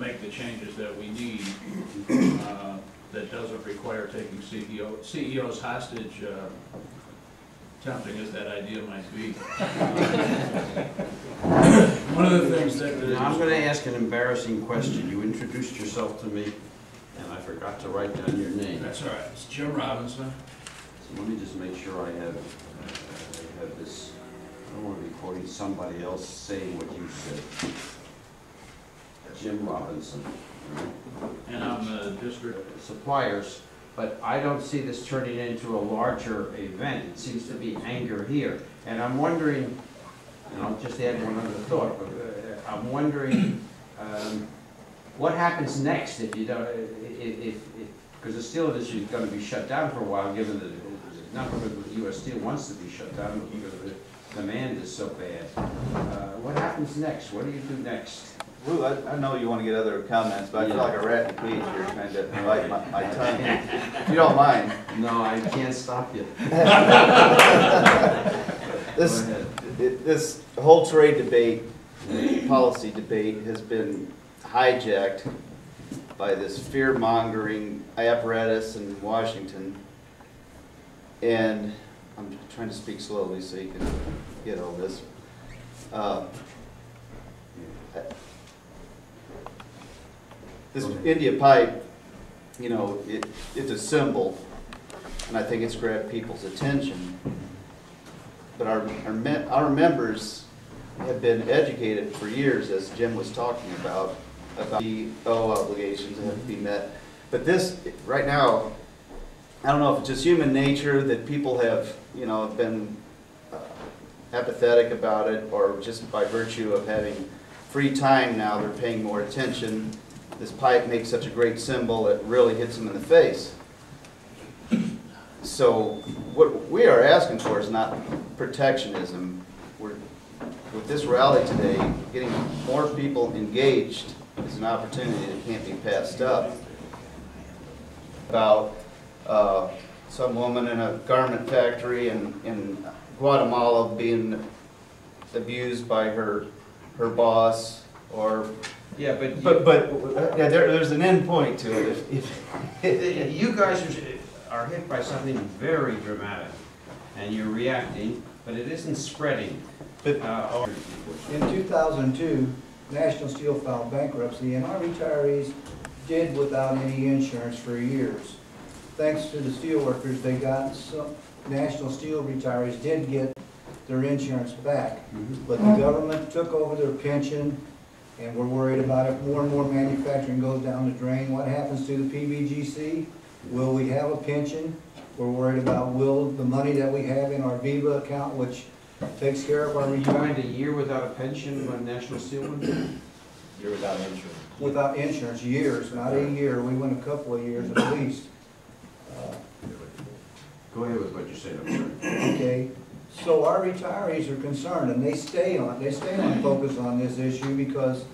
make the changes that we need, that doesn't require taking CEOs hostage, tempting as that idea might be. One of the things that... Now, I'm going to ask an embarrassing question. You introduced yourself to me, and I forgot to write down your name. That's all right. It's Jim Robinson. So let me just make sure I have this. I don't want to be quoting somebody else saying what you said. Jim Robinson. And I'm the district suppliers, but I don't see this turning into a larger event. It seems to be anger here. And I'm wondering, and I'll just add one other thought, but I'm wondering what happens next if you don't, because the steel industry is going to be shut down for a while, given that, not because the U.S. Steel wants to be shut down, but because the demand is so bad. What happens next? What do you do next? Lou, I know you want to get other comments, but I feel like a rat in a cage here trying to bite my tongue. If you don't mind. No, I can't stop you. This whole trade debate, policy debate, has been hijacked by this fear-mongering apparatus in Washington. And I'm trying to speak slowly so you can get all this. This India pipe, you know, it's a symbol, and I think it's grabbed people's attention. But our members have been educated for years, as Jim was talking about the obligations that have to be met. But this, right now, I don't know if it's just human nature that people have, you know, been apathetic about it, or just by virtue of having free time now, they're paying more attention. This pipe makes such a great symbol, it really hits them in the face. So what we are asking for is not protectionism. With this rally today, getting more people engaged is an opportunity that can't be passed up. About some woman in a garment factory in Guatemala being abused by her boss, or yeah, but there's an end point to it. If you guys are hit by something very dramatic, and you're reacting, but it isn't spreading. But in 2002, National Steel filed bankruptcy, and our retirees did without any insurance for years. Thanks to the steelworkers, they got some. National Steel retirees did get their insurance back, but the government took over their pension, and we're worried about if more and more manufacturing goes down the drain, what happens to the PBGC? Will we have a pension? We're worried about will the money that we have in our VIVA account, which takes care of our retirement. A year without a pension when National Steel went? Year without insurance. Without insurance, years, not a year. We went a couple of years at least. Go ahead with what you said, I'm sorry. Okay, so our retirees are concerned, and they stay on focus on this issue because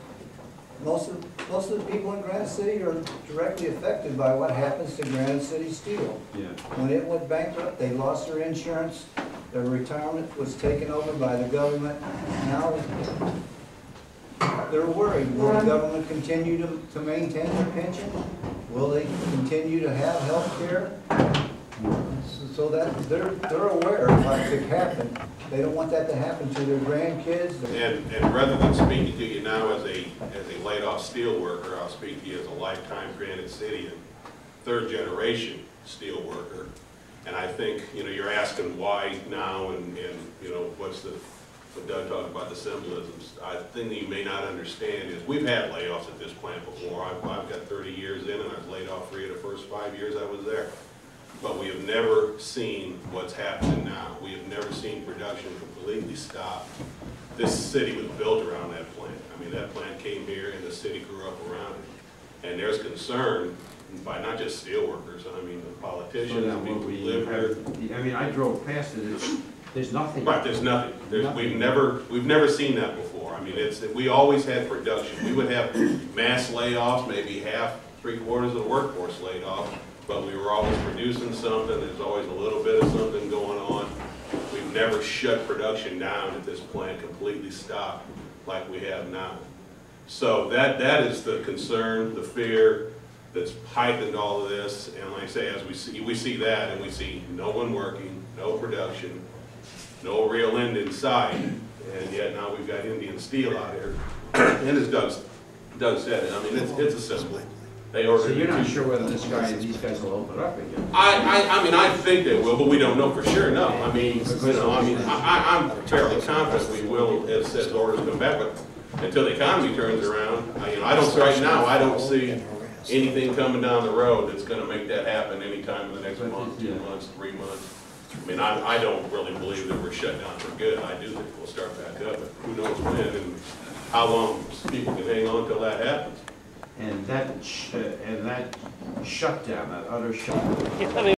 most of the people in Granite City are directly affected by what happens to Granite City Steel. Yeah. When it went bankrupt, they lost their insurance. Their retirement was taken over by the government. Now they're worried. Will the government continue to maintain their pension? Will they continue to have health care? So that they're aware of what could happen. They don't want that to happen to their grandkids. And rather than speaking to you now as a laid off steel worker, I'll speak to you as a lifetime Granite City and third generation steel worker. And I think, you know, you're asking why now, and you know, what's the, what Doug talked about, the symbolisms. I think that you may not understand is we've had layoffs at this plant before. I've got 30 years in, and I was laid off 3 of the first 5 years I was there. But we have never seen what's happening now. We have never seen production completely stop. This city was built around that plant. I mean, that plant came here and the city grew up around it. And there's concern by not just steel workers, I mean the politicians, the people who live here. I mean, I drove past it, there's nothing. Right, there's nothing. We've never seen that before. I mean, we always had production. We would have mass layoffs, maybe half, 3/4 of the workforce laid off. But we were always producing something. There's always a little bit of something going on. We've never shut production down at this plant, completely stopped like we have now. So that is the concern, the fear that's heightened all of this. And like I say, as we see that, and we see no one working, no production, no real end in sight, and yet now we've got Indian steel out here. And as Doug said, I mean, it's a symbol. They ordered. So you're not sure whether these guys will open up again? I mean, I think they will, but we don't know for sure, no. I mean, I'm fairly confident we will, as orders come back, but until the economy turns around, right now, I don't see anything coming down the road that's gonna make that happen anytime in the next month, 2 months, 3 months. I mean, I don't really believe that we're shut down for good. I do think we'll start back up, but who knows when and how long people can hang on till that happens. And that shutdown, that utter shutdown.